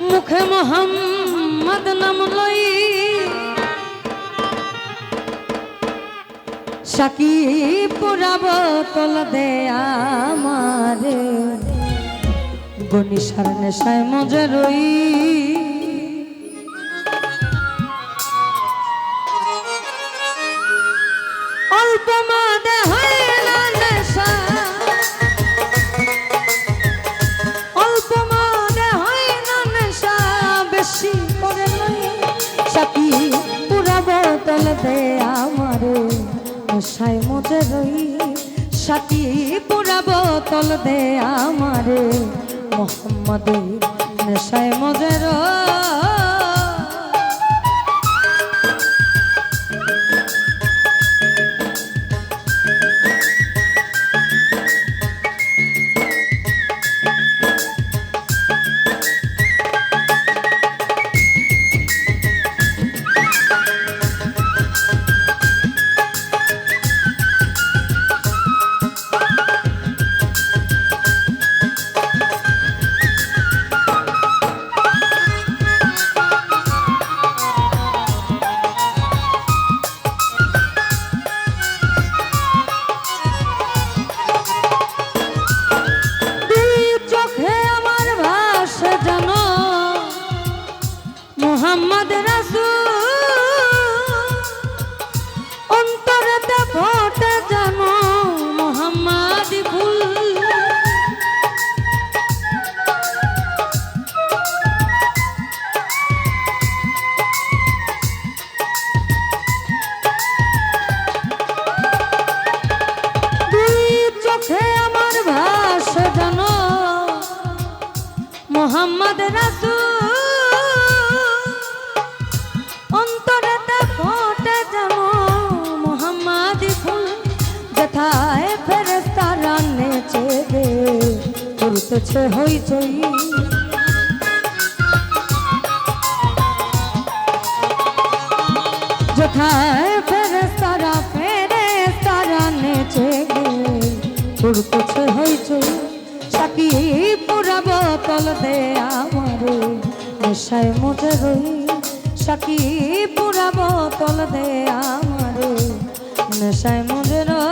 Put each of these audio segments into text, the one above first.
মুখে মোহাম্মদ নাম লই সাকি পুরাব তোল দে আমারে গনিসার নেশায় মজে রই অল্প মাদে হয় না নেশা অল্প মাদে হয় না নেশা বেশি করে লই সাকি পুরাব তোল দে আমারে নেশায় মজে রই সাকি পুরা বোতল দে আমারে মোহাম্মদে নেশায় মজে রই মোহাম্মদ রাসূল অন্তরেতে ফোটে জানো মোহাম্মদি ফুল দুই চোখে আমার ভাসে জানো মোহাম্মদ রাসূল যেথায় ফেরেশতারা নেচে গে করতেছে হইচই যেথায় ফেরেশতারা নেচে গে করতেছে হইচই সাকি পুরা বোতল দে আমারে নেশায় মজে রই সাকি পুরা বোতল দে আমারে নেশায় মজে রই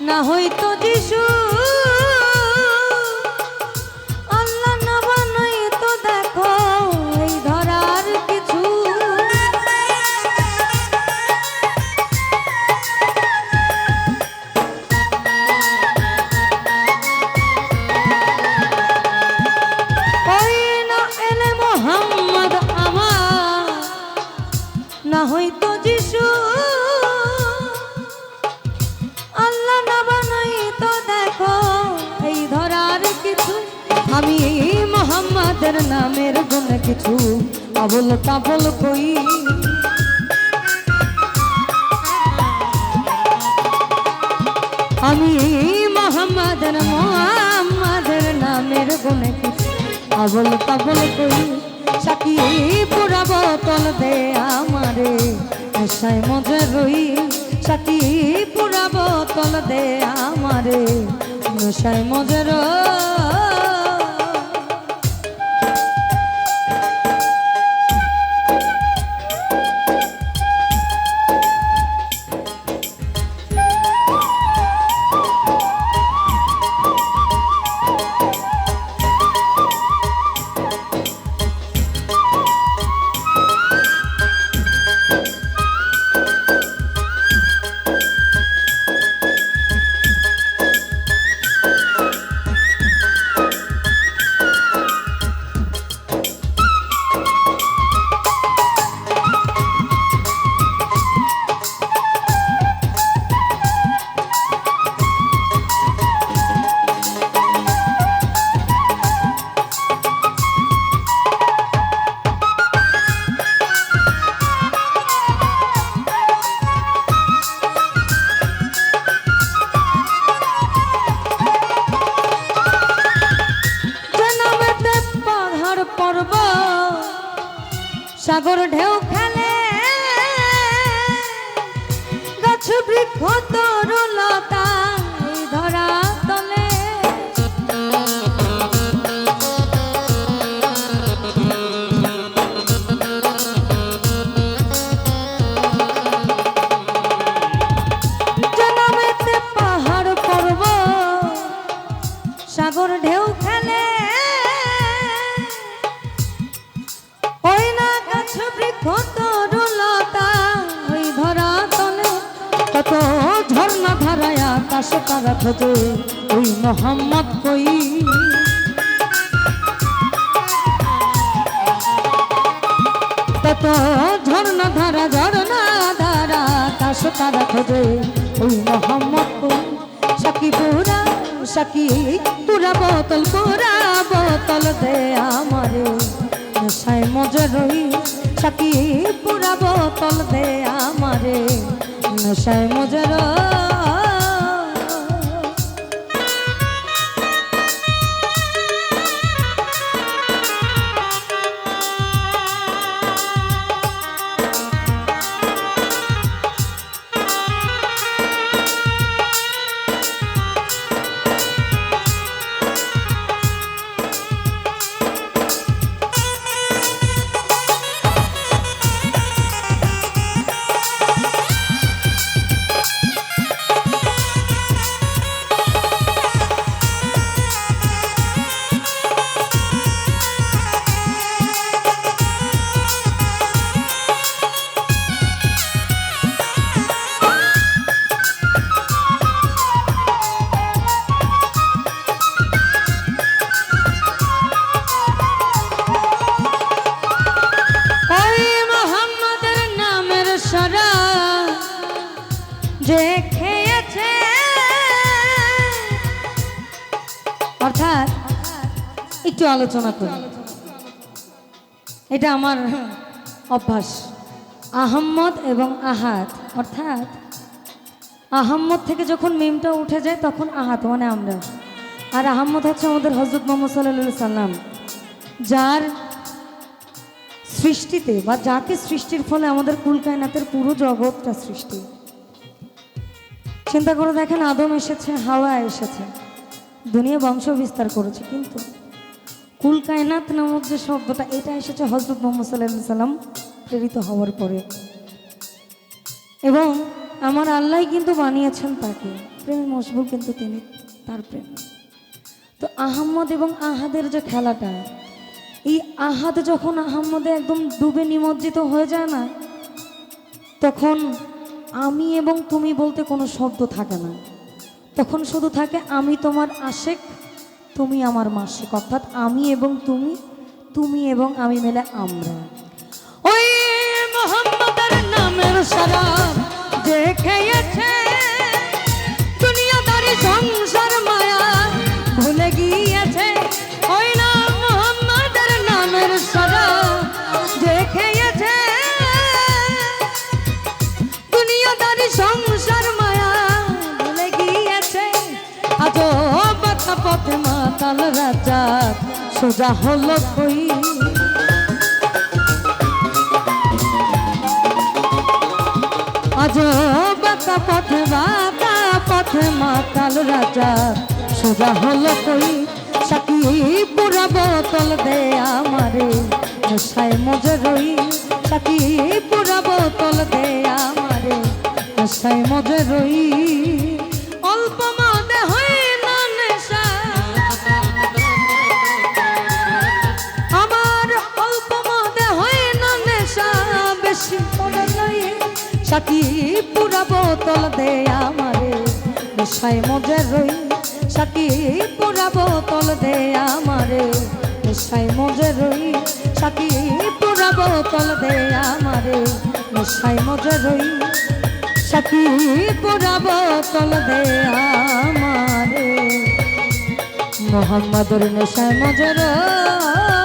না হইতো যিশু আল্লাহ না বানাইতো দেখো এই ধরার কিছু ওই না এলে মোহাম্মদ আমার না হইতো যিশু আমি মোহাম্মদের নামের গুণ কিছু আবল তাবল কই আমি মোহাম্মদের নামের গুণ কিছু আবল তাবল কই সাকি পুরা বোতল দে আমারে নেশায় মজে রই সাকি পুরা বোতল দে আমারে নেশায় মজে রই তরুলতা এই ধরা তলে জনমেতে পাহাড় পর্বত সাগর ঢেউ খেলে ওই না গাছ বৃক্ষ তরুলতা ওই ধরা তলে কত ঝর্ণা ধারায় আকাশ তারা খোঁজে ওই মোহাম্মদ কই কত ঝর্ণা ধারা আকাশ তারা খোঁজে ওই মোহাম্মদ কই সাকি পুরা বোতল দে আমারে নেশায় মজে রই সাকি পুরা বোতল দে আমারে নেশায় মজে রই যে খেয়েছে অর্থাৎ একটু আলোচনা করি এটা আমার অভ্যাস আহম্মদ এবং আহাদ অর্থাৎ আহম্মদ থেকে যখন মিমটা উঠে যায় তখন আহাদ মানে আমরা আর আহম্মদ হচ্ছে আমাদের হযরত মুহাম্মদ সাল্লাল্লাহু আলাইহি সাল্লাম যার সৃষ্টিতে বা যাকে সৃষ্টির ফলে আমাদের কুল কায়নাতের পুরো জগৎটা সৃষ্টি চিন্তা করে দেখেন আদম এসেছে হাওয়া এসেছে দুনিয়া বংশ বিস্তার করেছে কিন্তু কুল কায়নাত নামক যে শব্দটা এটা এসেছে হযরত মুহাম্মদ সাল্লাল্লাহু আলাইহি সাল্লাম প্রেরিত হওয়ার পরে এবং আমার আল্লাহ কিন্তু বানিয়েছেন তাকে প্রেমে মশগুল কিন্তু তিনি তার প্রেম তো আহম্মদ এবং আহাদের যে খেলাটা এই আহাদ যখন আহম্মদে একদম ডুবে নিমজ্জিত হয়ে যায় না তখন আমি এবং তুমি বলতে কোনো শব্দ থাকে না তখন শুধু থাকে আমি তোমার আশেক তুমি আমার মাসিক অর্থাৎ আমি এবং তুমি এবং আমি মিলে আমরা ওই মুহাম্মদের নামের শরাব যে খেয়েছে দুনিয়াদারি সংসার মায়া ভুলে গিয়েছে ওই না মুহাম্মদের নামের শরাব যে খেয়েছে দুনিয়াদারি সংসার মায়া ভুলে গিয়েছে আজও বাতা পথে মাতাল রাজা সোজা হলো কই আজও বাতা পথে মাতাল রাজা সোজা হলো কই সাকি পুরা বোতল দে আমারে নেশায় মজে রই সাকি পুরা বোতল দে আমারে নেশায় মজে রই অল্প মদে হয় না নেশা আমার অল্প মদে হয় না নেশা বেশি মনে নই সাকি পুরা বোতল দে আমারে নেশায় মজে রই সাকি পুরা বোতল দে আমারে নেশায় মজে রই সাকি পুরা বোতল দে আমারে নেশায় মজে রই সাকি পুরা বোতল দে আমারে মোহাম্মদের নেশায় মজে রই